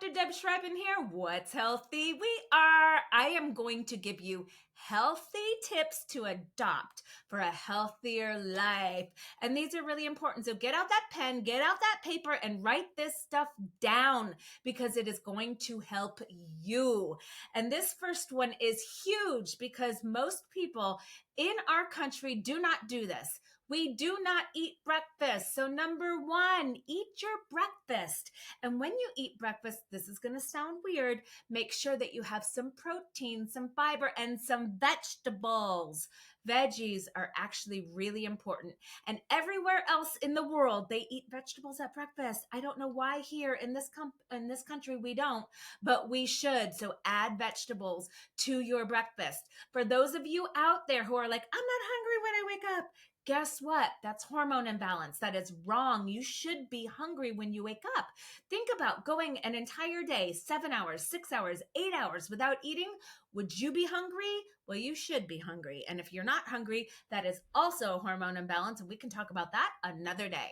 Dr. Deb Schreiben here. What's healthy? We are. I am going to give you healthy tips to adopt for a healthier life. And these are really important. So get out that pen, get out that paper, and write this stuff down because it is going to help you. And this first one is huge because most people in our country do not do this. We do not eat breakfast. So number one, eat your breakfast. And when you eat breakfast, this is going to sound weird. Make sure that you have some protein, some fiber, and some vegetables. Veggies are actually really important. And everywhere else in the world, they eat vegetables at breakfast. I don't know why here in this country we don't, but we should. So add vegetables to your breakfast. For those of you out there who are like, I'm not hungry when I wake up, guess what? That's hormone imbalance. That is wrong. You should be hungry when you wake up. Think about going an entire day, 7 hours, 6 hours, 8 hours without eating. Would you be hungry? Well, you should be hungry. And if you're not hungry, that is also a hormone imbalance. And we can talk about that another day.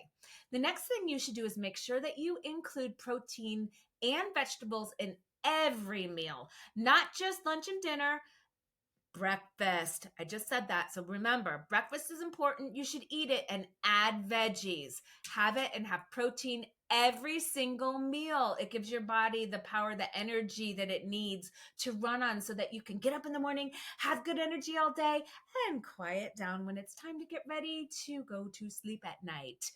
The next thing you should do is make sure that you include protein and vegetables in every meal, not just lunch and dinner. Breakfast. I just said that. So remember, breakfast is important. You should eat it and add veggies. Have it and have protein every single meal. It gives your body the power, the energy that it needs to run on so that you can get up in the morning, have good energy all day, and quiet down when it's time to get ready to go to sleep at night.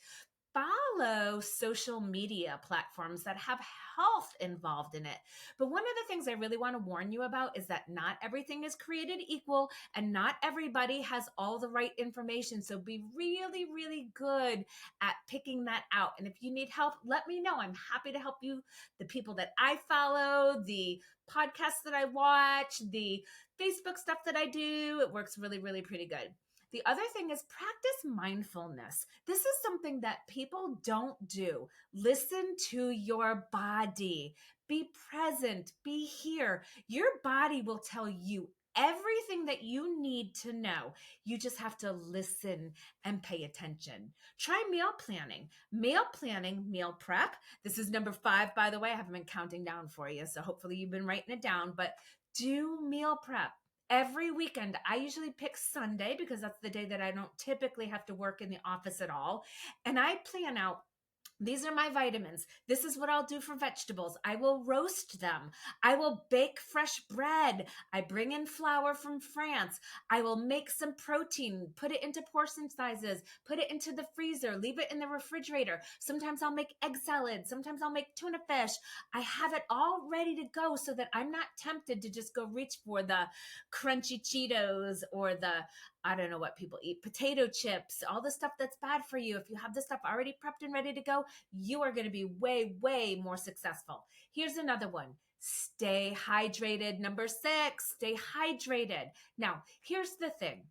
Follow social media platforms that have health involved in it. But one of the things I really want to warn you about is that not everything is created equal and not everybody has all the right information. So be really, really good at picking that out. And if you need help, let me know. I'm happy to help you. The people that I follow, the podcasts that I watch, the Facebook stuff that I do, it works really, really pretty good. The other thing is practice mindfulness. This is something that people don't do. Listen to your body. Be present. Be here. Your body will tell you everything that you need to know. You just have to listen and pay attention. Try meal planning. Meal planning, meal prep. This is number 5, by the way. I haven't been counting down for you, so hopefully you've been writing it down, but do meal prep. Every weekend, I usually pick Sunday because that's the day that I don't typically have to work in the office at all. And I plan out, these are my vitamins. This is what I'll do for vegetables. I will roast them. I will bake fresh bread. I bring in flour from France. I will make some protein, put it into portion sizes, put it into the freezer, leave it in the refrigerator. Sometimes I'll make egg salad. Sometimes I'll make tuna fish. I have it all ready to go so that I'm not tempted to just go reach for the crunchy Cheetos or the, I don't know what people eat, potato chips, all the stuff that's bad for you. If you have this stuff already prepped and ready to go, you are going to be way, way more successful. Here's another one. Stay hydrated. Number 6, stay hydrated. Now, here's the thing.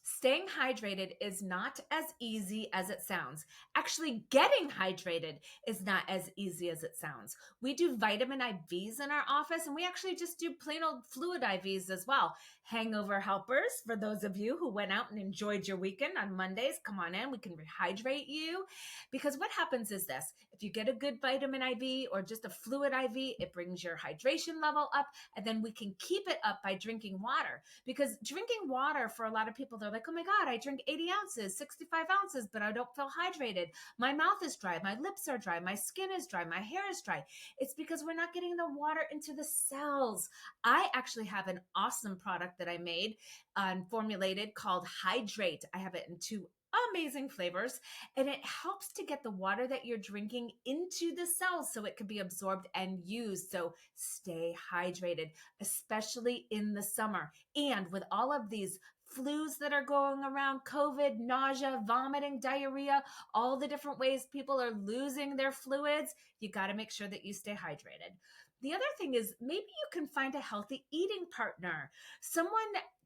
Staying hydrated is not as easy as it sounds. Actually, getting hydrated is not as easy as it sounds. We do vitamin IVs in our office, and we actually just do plain old fluid IVs as well. Hangover helpers, for those of you who went out and enjoyed your weekend on Mondays, come on in, we can rehydrate you. Because what happens is this, if you get a good vitamin IV or just a fluid IV, it brings your hydration level up, and then we can keep it up by drinking water. Because drinking water, for a lot of people, they're like, oh my God, I drink 80 ounces, 65 ounces, but I don't feel hydrated. My mouth is dry. My lips are dry. My skin is dry. My hair is dry. It's because we're not getting the water into the cells. I actually have an awesome product that I made and formulated called Hydrate. I have it in 2 amazing flavors, and it helps to get the water that you're drinking into the cells so it can be absorbed and used. So stay hydrated, especially in the summer. And with all of these flus that are going around, COVID, nausea, vomiting, diarrhea, all the different ways people are losing their fluids, you got to make sure that you stay hydrated. The other thing is maybe you can find a healthy eating partner, someone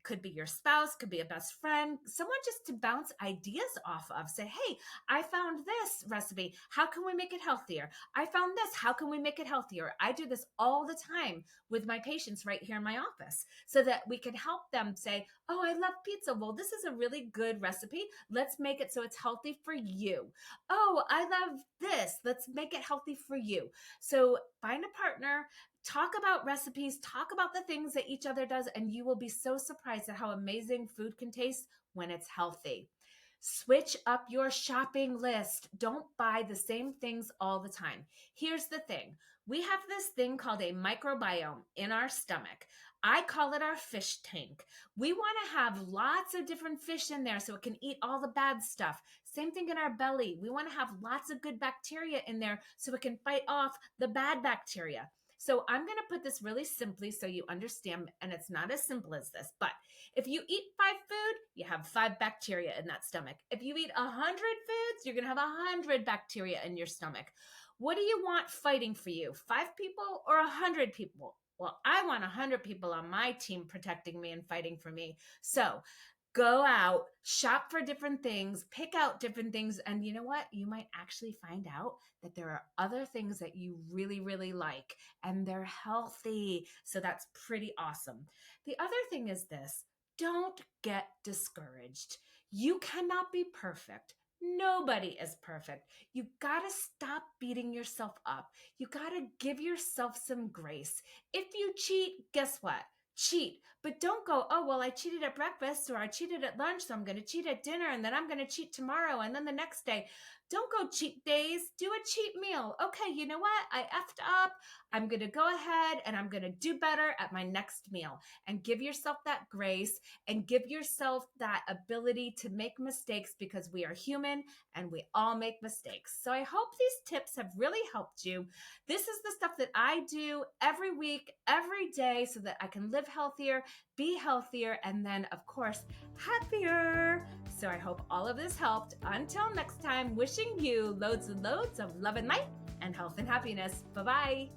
could be your spouse, could be a best friend, someone just to bounce ideas off of. Say, hey, I found this recipe. How can we make it healthier? I found this. How can we make it healthier? I do this all the time with my patients right here in my office so that we can help them say, oh, I love pizza. Well, this is a really good recipe. Let's make it so it's healthy for you. Oh, I love this. Let's make it healthy for you. So find a partner, talk about recipes, talk about the things that each other does, and you will be so surprised at how amazing food can taste when it's healthy. Switch up your shopping list. Don't buy the same things all the time. Here's the thing. We have this thing called a microbiome in our stomach. I call it our fish tank. We want to have lots of different fish in there so it can eat all the bad stuff. Same thing in our belly. We want to have lots of good bacteria in there so it can fight off the bad bacteria. So I'm going to put this really simply so you understand, and it's not as simple as this, but if you eat 5 food, you have 5 bacteria in that stomach. If you eat 100 foods, you're going to have 100 bacteria in your stomach. What do you want fighting for you? 5 people or 100 people? Well, I want 100 people on my team protecting me and fighting for me. So go out, shop for different things, pick out different things. And you know what? You might actually find out that there are other things that you really, really like and they're healthy. So that's pretty awesome. The other thing is this: don't get discouraged. You cannot be perfect. Nobody is perfect. You got to stop beating yourself up. You got to give yourself some grace. If you cheat, guess what? Cheat, but don't go, oh, well, I cheated at breakfast or I cheated at lunch, so I'm going to cheat at dinner and then I'm going to cheat tomorrow and then the next day. Don't go cheat days. Do a cheat meal. Okay, you know what? I effed up. I'm going to go ahead and I'm going to do better at my next meal, and give yourself that grace and give yourself that ability to make mistakes, because we are human and we all make mistakes. So I hope these tips have really helped you. This is the stuff that I do every week, every day, so that I can live healthier, be healthier, and then, of course, happier. So I hope all of this helped. Until next time, wishing you loads and loads of love and light and health and happiness. Bye-bye.